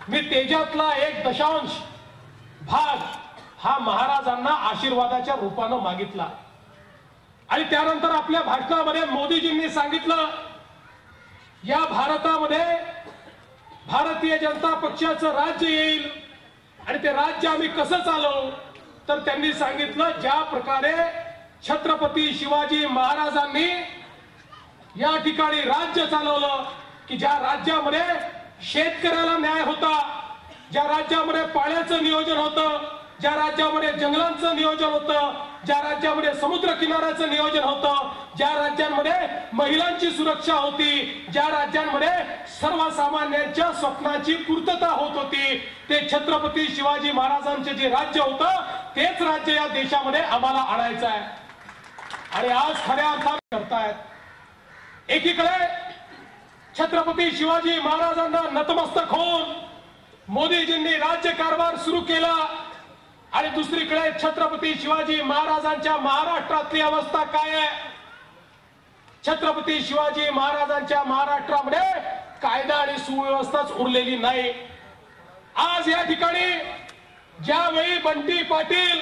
मी तेजातला 1 भाग हा महाराजांना आशीर्वादाच्या रूपानं मागितला आणि त्यानंतर आपल्या भाषणामध्ये मोदीजींनी सांगितलं या भारतामध्ये भारतीय जनता पक्षाचं राज्य येईल आणि ते राज्य आम्ही कसं चालवू तर त्यांनी सांगितलं ज्या प्रकारे छत्रपती शिवाजी महाराजांनी या ठिकाणी राज्य चालवलं की ज्या राज्यामध्ये शेतकऱ्याला न्याय होता, ज्या राज्यामध्ये पाण्याचं नियोजन होतं, ज्या राज्यामध्ये जंगलांचं नियोजन होतं, ज्या राज्यामध्ये समुद्र किनाऱ्याचं नियोजन होतं, ज्या राज्यांमध्ये महिलांची सुरक्षा होती, ज्या राज्यांमध्ये सर्वसामान्यांच्या स्वप्नाची पूर्तता होत होती, ते छत्रपती शिवाजी महाराजांचे जे राज्य होतं तेच राज्य या देशामध्ये आम्हाला आणायचं आहे. आणि आज खऱ्या अर्थाने करतायत. एकीकडे छत्रपती शिवाजी महाराजांना नतमस्तक होऊन मोदीजींनी राज्यकारभार सुरू केला आणि दुसरीकडे छत्रपती शिवाजी महाराजांच्या महाराष्ट्रातली अवस्था काय आहे? छत्रपती शिवाजी महाराजांच्या महाराष्ट्रामध्ये कायदा आणि सुव्यवस्थाच उरलेली नाही. आज या ठिकाणी ज्यावेळी बंटी पाटील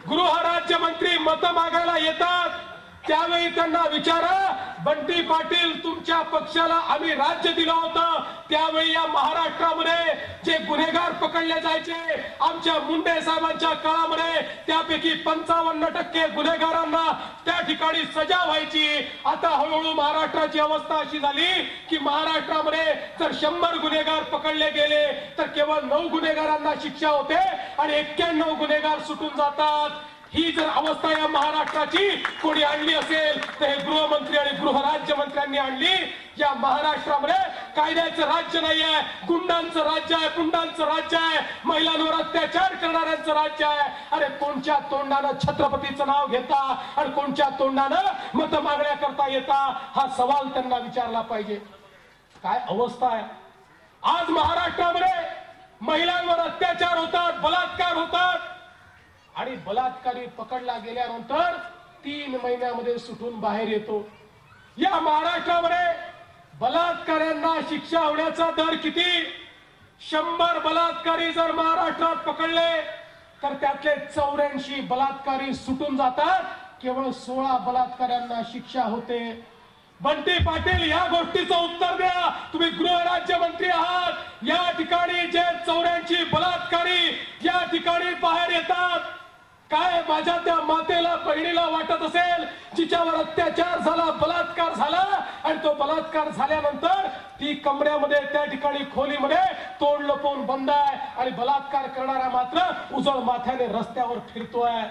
गृहराज्यमंत्री मत मागायला येतात त्यावेळी त्यांना विचारा, बंटी पाटील तुमच्या पक्षाला आम्ही राज्य दिलं होतं त्यावेळी या महाराष्ट्रामध्ये जे गुन्हेगार पकडले जायचे आमच्या मुंडे साहेबांच्या काळामध्ये त्यापैकी 55% गुन्हेगारांना त्या ठिकाणी सजा व्हायची. आता हळूहळू महाराष्ट्राची अवस्था अशी झाली की महाराष्ट्रामध्ये जर 100 गुन्हेगार पकडले गेले तर केवळ 9 गुन्हेगारांना शिक्षा होते आणि 91 गुन्हेगार सुटून जातात. ही जर अवस्था या महाराष्ट्राची कोणी आणली असेल तर हे गृहमंत्री आणि गृहराज्यमंत्र्यांनी आणली. या महाराष्ट्रामध्ये कायद्याचं राज्य नाही आहे, गुंडांचं राज्य आहे, पुंडांचं राज्य आहे, महिलांवर अत्याचार करणाऱ्यांचं राज्य आहे. अरे कोणच्या तोंडानं छत्रपतीचं नाव घेता आणि कोणच्या तोंडानं मत मागण्या करता येता हा सवाल त्यांना विचारला पाहिजे. काय अवस्था आहे आज महाराष्ट्रामध्ये? महिलांवर अत्याचार होतात, बलात्कार होतात आणि बलात्कारी पकडला गेल्यानंतर 3 महिन्यामध्ये सुटून बाहेर येतो. या महाराष्ट्रामध्ये बलात्काऱ्यांना शिक्षा होण्याचा दर किती? 100 बलात्कारी जर महाराष्ट्रात पकडले तर त्यातले 84 बलात्कारी सुटून जातात, केवळ 16 बलात्काऱ्यांना शिक्षा होते. बंटी पाटील या गोष्टीचं उत्तर द्या. तुम्ही गृहराज्यमंत्री आहात. या ठिकाणी जे 84 बलात्कारी या ठिकाणी बाहेर येतात, काय माझ्या त्या मातेला बहिणीला वाटत असेल जिच्यावर अत्याचार झाला, बलात्कार झाला आणि तो बलात्कार झाल्यानंतर ती कमऱ्यामध्ये त्या ठिकाणी खोलीमध्ये तोंड लपवून बंद आहे आणि बलात्कार करणारा मात्र उजळ माथ्याने रस्त्यावर फिरतोय?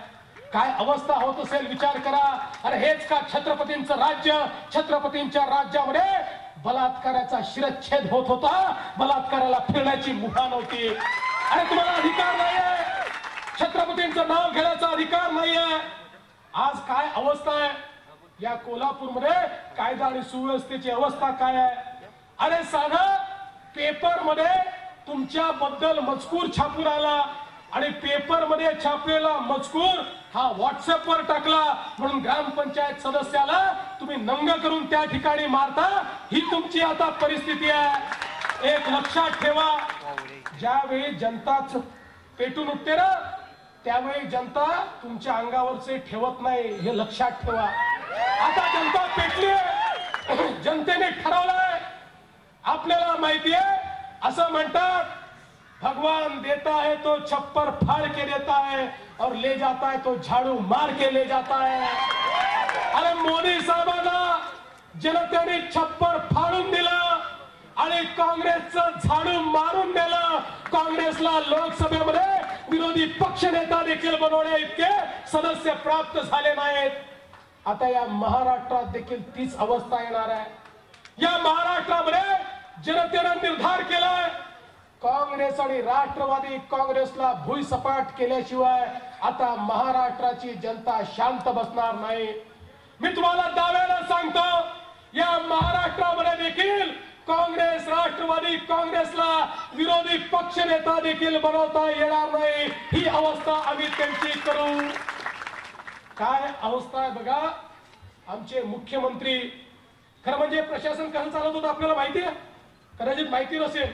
काय अवस्था होत असेल विचार करा. अरे हेच का छत्रपतींचं राज्य? छत्रपतींच्या राज्यामध्ये बलात्काराचा शिरच्छेद होत होता, बलात्काराला फिरण्याची मुभा नव्हती. अरे तुम्हाला अधिकार नाहीये, छत्रपतींचं नाव घेण्याचा अधिकार नाहीये. आज काय अवस्था आहे या कोल्हापूरमध्ये? कायदा आणि सुव्यवस्थेची अवस्था काय आहे? अरे साधा पेपर मध्ये तुमच्या बद्दल मजकूर छापून आला आणि पेपर मध्ये छापलेला मजकूर हा व्हॉट्सअप वर टाकला म्हणून ग्रामपंचायत सदस्याला तुम्ही नंग करून त्या ठिकाणी मारता. ही तुमची आता परिस्थिती आहे. एक लक्षात ठेवा, ज्यावेळी जनताच पेटून उठते ना त्यावेळी जनता तुमच्या अंगावरचे ठेवत नाही, हे लक्षात ठेवा. आता जनता पेटली, जनतेने ठरवलंय. आपल्याला माहितीये असं म्हणतात, भगवान देता है तो छप्पर फाड़ के देता है और ले जाता है तो झाड़ू मार के ले जाता है. अरे मोदी साहेबांना जनतेने छप्पर फाडून दिलं आणि काँग्रेसचं झाडू मारून दिलं. काँग्रेसला लोकसभेमध्ये विरोधी पक्ष नेता देखील बनवणे इतके सदस्य प्राप्त झाले नाहीत. आता या महाराष्ट्रात देखील तीच अवस्था येणार आहे. या महाराष्ट्रामध्ये जनतेने निर्धार केलाय, काँग्रेस आणि राष्ट्रवादी काँग्रेसला भुईसपाट केल्याशिवाय आता महाराष्ट्राची जनता शांत बसणार नाही. मी तुम्हाला दाव्याला सांगतो, या महाराष्ट्रामध्ये देखील काँग्रेस राष्ट्रवादी काँग्रेसला विरोधी पक्ष नेता देखील बनवता येणार नाही. ही अवस्था आम्ही त्यांची करू. काय अवस्था आहे बघा. आमचे मुख्यमंत्री, खरं म्हणजे प्रशासन कसं चालत होतं आपल्याला माहिती आहे, कदाचित माहिती नसेल.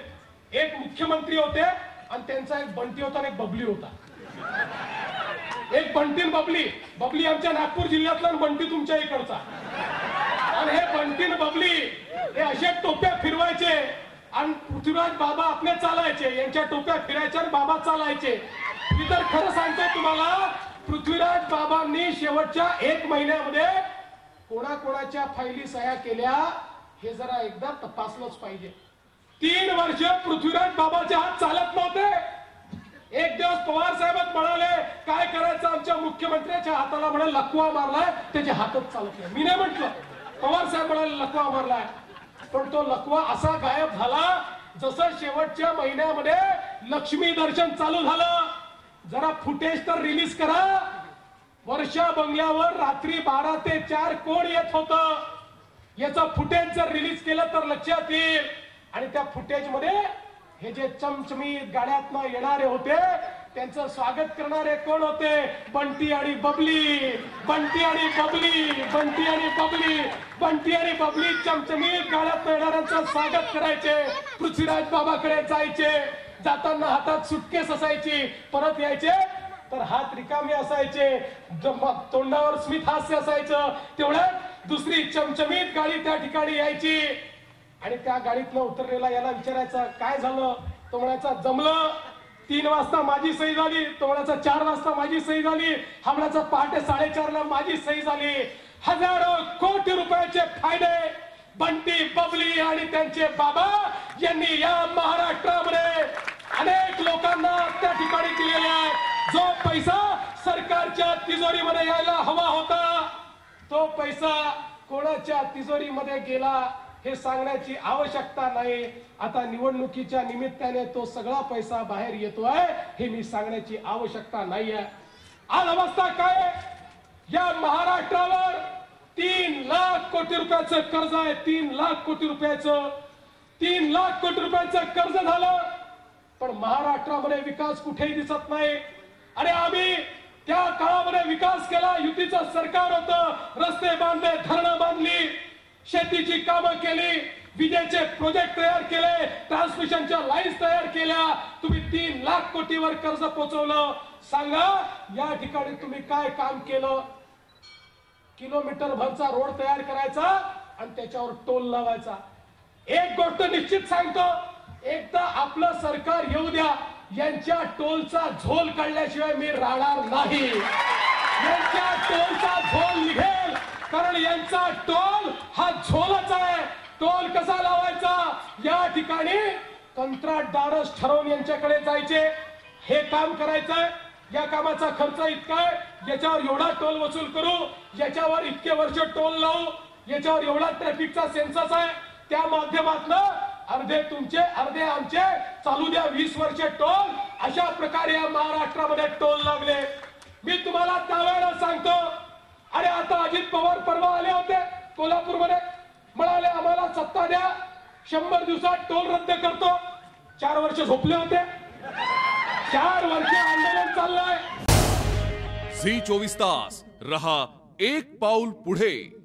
एक मुख्यमंत्री होते आणि त्यांचा एक बंटी होता आणि एक बबली होता. एक बंटी बबली. बबली आमच्या नागपूर जिल्ह्यातला आणि बंटी तुमच्या इकडचा. आणि हे बंटी बबली हे असे टोप्या फिरवायचे आणि पृथ्वीराज बाबा आपले चालायचे. यांच्या टोप्या फिरायच्या आणि बाबा चालायचे. मी तर खरं सांगतो तुम्हाला, पृथ्वीराज बाबांनी शेवटच्या 1 महिन्यामध्ये कोणाकोणाच्या फायली सह्या केल्या हे जरा एकदा तपासलंच पाहिजे. 3 वर्ष पृथ्वीराज बाबाचे हात चालत नव्हते. एक दिवस पवार साहेबच म्हणाले काय करायचं आमच्या मुख्यमंत्र्याच्या हाताला म्हणे लकवा मारलाय, त्याचे हातच चालत नाही. मी नाही म्हटलं, पवार साहेब म्हणाले लकवा मारलाय. पण तो लकवा असा गायब झाला जसं शेवटच्या महिन्यामध्ये लक्ष्मी दर्शन चालू झालं. जरा फुटेज तर रिलीज करा. वर्षा बंगल्यावर रात्री 12 ते 4 कोण येत होत, याचं फुटेज जर रिलीज केलं तर लक्षात येईल. आणि त्या फुटेज मध्ये हे जे चमचमीत गाड्यातनं येणारे होते त्यांचं स्वागत करणारे कोण होते? बंटी आणि बबली. बंटी आणि बबली. बंटी आणि बबली. बंटी आणि बबली चमचमीत गाड्यात येणाऱ्यांचं स्वागत करायचे. पृथ्वीराज बाबाकडे जायचे. जाताना हातात सुटकेस असायची. परत यायचे तर हात रिकामे असायचे. तोंडावर स्मित हास्य असायचं. तेवढ्यात दुसरी चमचमीत गाडी त्या ठिकाणी यायची आणि त्या गाडीतनं उतरलेला याला विचारायचं काय झालं? तो म्हणायचा जमलं. 3 वाजता माझी सही झाली. तो म्हणायचा 4 वाजता माझी सही झाली. हा म्हणायचा पहाटे 4:30 ला माझी सही झाली. हजारो कोटी रुपयाचे फायदे बंटी बबली आणि त्यांचे बाबा यांनी या महाराष्ट्रामध्ये अनेक लोकांना त्या ठिकाणी दिलेला आहे. जो पैसा सरकारच्या तिजोरीमध्ये यायला हवा होता तो पैसा कोणाच्या तिजोरीमध्ये गेला हे सांगण्याची आवश्यकता नाही. आता निवडणुकीच्या निमित्ताने तो सगळा पैसा बाहेर येतोय हे मी सांगण्याची आवश्यकता नाहीये. आज अवस्था काय? या महाराष्ट्रावर 3 लाख कोटी रुपयाचं कर्ज आहे. 3 लाख कोटी रुपयाचं. 3 लाख कोटी रुपयाचं कर्ज झालं पण महाराष्ट्रामध्ये विकास कुठेही दिसत नाही. आणि आम्ही त्या काळामध्ये विकास केला. युतीचं सरकार होतं. रस्ते बांधले, धरणं बांधली, शेतीची कामं केली, विजेचे प्रोजेक्ट तयार केले, ट्रान्समिशनच्या लाईन्स तयार केल्या. तुम्ही 3 लाख कोटीवर कर्ज पोहोचवलं. सांगा या ठिकाणी तुम्ही काय काम केलं? किलोमीटर भरचा रोड तयार करायचा आणि त्याच्यावर टोल लावायचा. एक गोष्ट निश्चित सांगतो, एकदा आपलं सरकार येऊ द्या, यांच्या टोलचा झोल काढल्याशिवाय मी राहणार नाही. यांच्या टोलचा झोल निघेल कारण यांचा टोल हा झोलच आहे. टोल कसा लावायचा या ठिकाणी कंत्राटदारच ठरवून यांच्याकडे जायचे. हे काम करायचंय, या कामाचा खर्च इतका आहे, याच्यावर एवढा टोल वसूल करू, याच्यावर इतके वर्ष टोल लावू, याच्यावर एवढा ट्रॅफिकचा सेन्सस आहे, त्या माध्यमातून अर्धे तुमचे अर्धे आमचे चालू द्या 20 वर्ष टोल. अशा प्रकारे या महाराष्ट्रामध्ये टोल लागले. मी तुम्हाला त्यावेळेला सांगतो, अरे आता अजित पवार परवा आले होते कोल्हापूरमध्ये, म्हणाले आम्हाला सत्ता द्या, 100 दिवसात टोल रद्द करतो. 4 वर्ष झोपले होते. 4 वर्ष आंदोलन चाललंय. झी 24 तास रहा एक पाऊल पुढे.